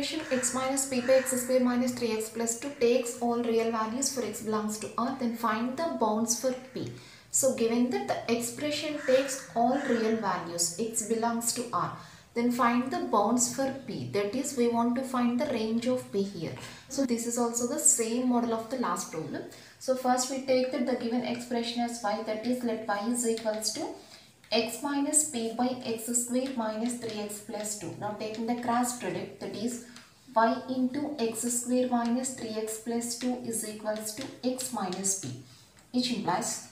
expression x minus p by x square minus 3x plus 2 takes all real values for x belongs to R, then find the bounds for p. So given that the expression takes all real values, x belongs to R, then find the bounds for p. That is, we want to find the range of p here. So this is also the same model of the last problem. So first we take that the given expression as y, that is, let y is equals to x minus p by x square minus 3x plus 2. Now taking the cross product, that is y into x square minus 3x plus 2 is equals to x minus p, which implies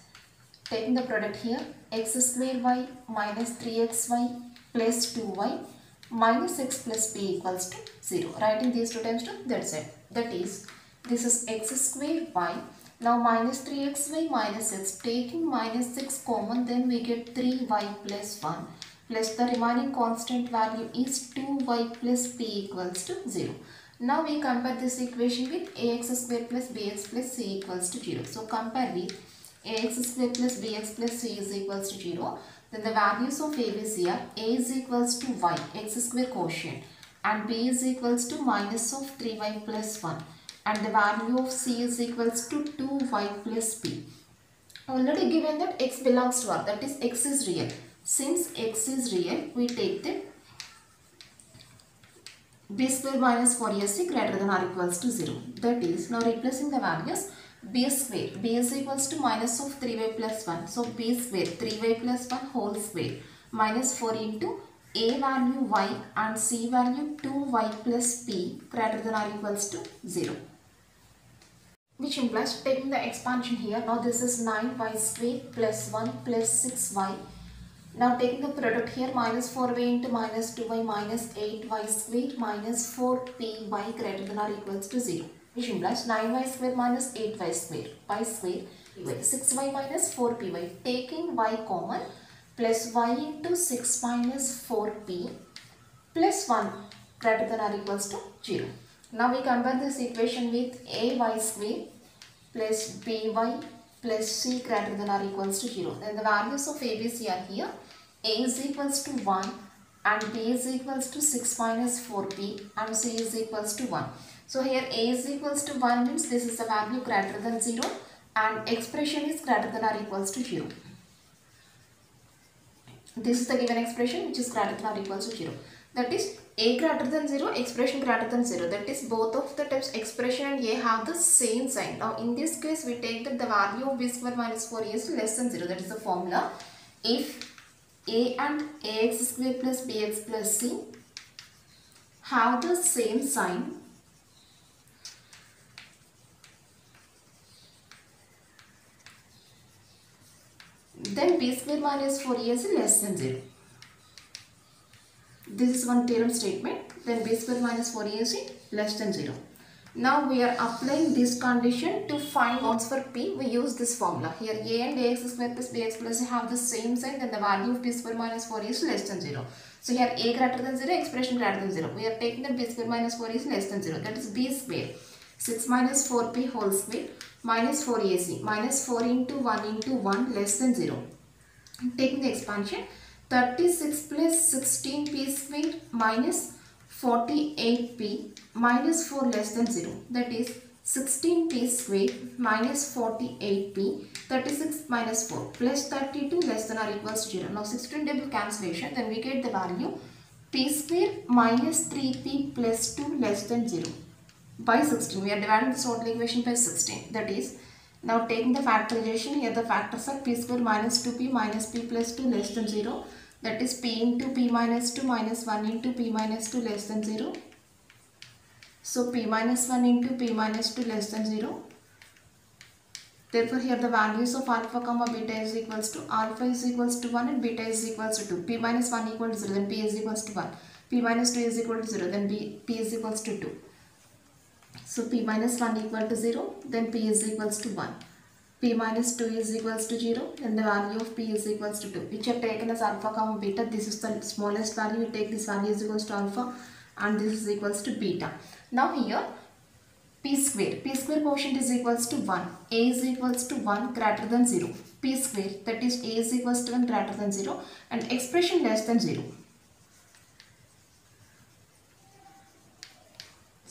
taking the product here x square y minus 3xy plus 2y minus x plus p equals to 0. Writing these two terms to that side. That is, this is x square y. Now minus 3xy minus x, taking minus 6 common, then we get 3y plus 1 plus the remaining constant value is 2y plus p equals to 0. Now we compare this equation with ax square plus bx plus c equals to 0. So compare with ax square plus bx plus c is equals to 0. Then the values of a, b, c are a is equals to y, x square quotient, and b is equals to minus of 3y plus 1. And the value of c is equals to 2y plus p. Already given that x belongs to R, that is x is real. Since x is real, we take the b square minus 4ac greater than or equals to 0. That is, now replacing the values, b square, b is equals to minus of 3y plus 1. So b square, 3y plus 1 whole square minus 4 into a value y and c value 2y plus p greater than or equals to 0. Which implies taking the expansion here. Now this is 9y square plus 1 plus 6y. Now taking the product here, minus 4y into minus 2y minus 8y square minus 4py greater than or equals to 0. Which implies 9y square minus 8y square, y square, 6y minus 4py. Taking y common, plus y into 6 minus 4p plus 1 greater than or equals to 0. Now we compare this equation with ay square plus by plus c greater than or equals to 0. Then the values of a, b, c are here. A is equals to 1 and b is equals to 6 minus 4p and c is equals to 1. So here a is equals to 1 means this is the value greater than 0 and expression is greater than or equals to 0. This is the given expression which is greater than or equals to 0. That is, a greater than 0, expression greater than 0. That is, both of the terms expression and a have the same sign. Now in this case we take that the value of b square minus 4a is less than 0. That is the formula. If a and ax square plus bx plus c have the same sign, then b square minus 4a is less than 0. This is one theorem statement. Then b square minus 4ac is less than 0. Now we are applying this condition to find bounds for p. We use this formula. Here a and ax square plus bx plus c have the same sign, then the value of b square minus 4 is less than 0. So here a greater than 0, expression greater than 0. We are taking that b square minus 4 is less than 0. That is b square 6 minus 4p whole square minus 4ac minus 4 into 1 into 1 less than 0. Taking the expansion, 36 plus 16p square minus 48p minus 4 less than 0. That is 16p square minus 48p, 36 minus 4 plus 32 less than or equals to 0. Now 16 double cancellation, then we get the value p square minus 3p plus 2 less than 0 by 16. We are dividing this total equation by 16. That is, now taking the factorization, here the factors are p square minus 2p minus p plus 2 less than 0. That is p into p minus 2 minus 1 into p minus 2 less than 0. So p minus 1 into p minus 2 less than 0. Therefore here the values of alpha comma beta is equals to alpha is equals to 1 and beta is equals to 2. P minus 1 equal to 0, then p is equals to 1. P minus 2 is equal to 0, then p is equals to 2. So p minus 1 equal to 0, then p is equals to 1. P minus 2 is equals to 0, then the value of p is equals to 2, which are taken as alpha comma beta. This is the smallest value. We take this value is equals to alpha and this is equals to beta. Now here p square quotient is equals to 1. A is equals to 1 greater than 0. P square, that is a is equals to 1 greater than 0 and expression less than 0.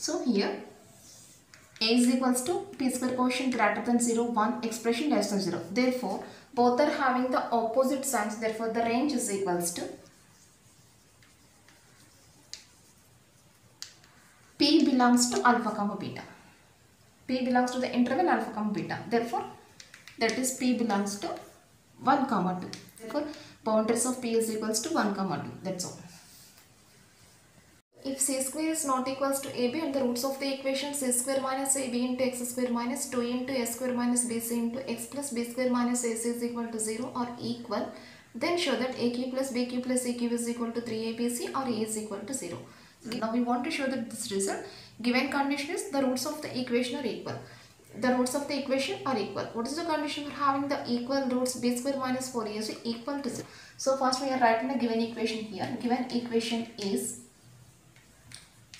So here a is equals to p square quotient greater than 0, 1, expression less than 0. Therefore, both are having the opposite signs. Therefore, the range is equals to p belongs to alpha comma beta. P belongs to the interval alpha comma beta. Therefore, that is p belongs to 1 comma 2. Therefore, boundaries of p is equals to 1 comma 2. That's all. If c square is not equals to ab and the roots of the equation c square minus ab into x square minus 2 into a square minus bc into x plus b square minus ac is equal to 0 are equal, then show that aq plus bq plus cq is equal to 3abc or a is equal to 0. Now we want to show that this result, given condition is the roots of the equation are equal. The roots of the equation are equal. What is the condition for having the equal roots b square minus 4ac equal to 0? So first we are writing the given equation here. Given equation is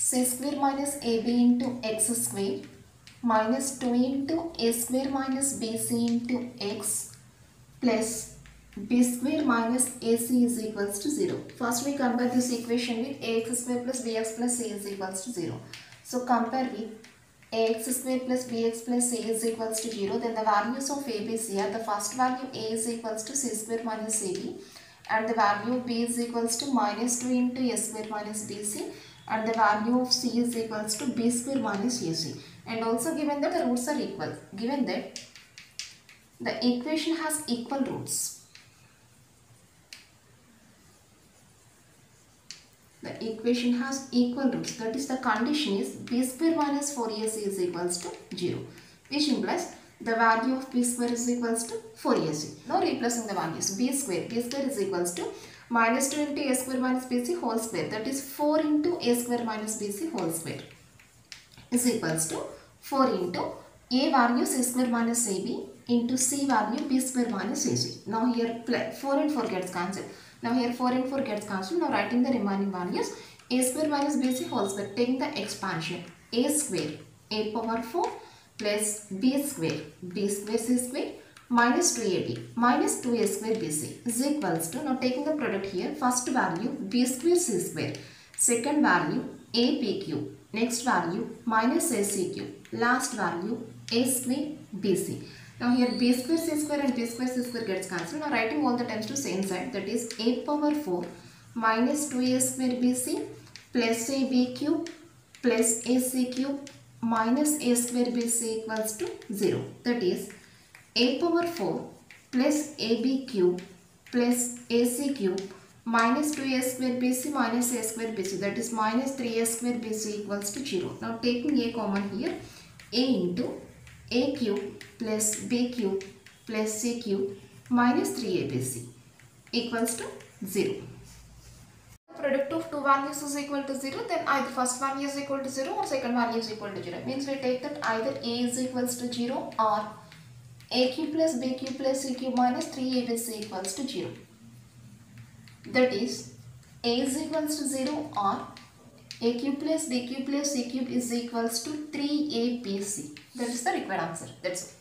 c square minus ab into x square minus 2 into a square minus bc into x plus b square minus ac is equals to 0. First we compare this equation with ax square plus bx plus c is equals to 0. So compare with ax square plus bx plus c is equals to 0. Then the values of a, b, c are the first value a is equals to c square minus ab and the value of b is equals to minus 2 into a square minus bc and the value of c is equals to b square minus ac. And also given that the roots are equal. Given that the equation has equal roots. The equation has equal roots. That is, the condition is b square minus 4ac is equals to 0. Which implies the value of b square is equals to 4ac. Now replacing the values. B square is equals to minus 2 into a square minus bc whole square, that is 4 into a square minus bc whole square is equals to 4 into a value c square minus ab into c value b square minus ac. Now here 4 and 4 gets cancelled. Now here 4 and 4 gets cancelled. Now writing the remaining values a square minus bc whole square, taking the expansion a square a power 4 plus b square c square minus 2ab minus 2a square bc is equals to, now taking the product here, first value b square c square, second value a p cube, next value minus ac cube, last value a square bc. Now here b square c square and b square c square gets cancelled. Now writing all the terms to same side, that is a power 4 minus 2a square bc plus ab cube plus ac cube minus a square bc equals to 0. That is a power 4 plus ab cube plus ac cube minus 2a square bc minus a square bc, that is minus 3a square bc equals to 0. Now taking a common here, a into a cube plus b cube plus c cube minus 3abc equals to 0. Product of two values is equal to 0, then either first value is equal to 0 or second value is equal to 0. Means we take that either a is equals to 0 or a cube plus b cube plus c cube minus 3abc equals to 0. That is, a is equals to 0 or a cube plus b cube plus c cube is equals to 3abc. That is the required answer. That's all.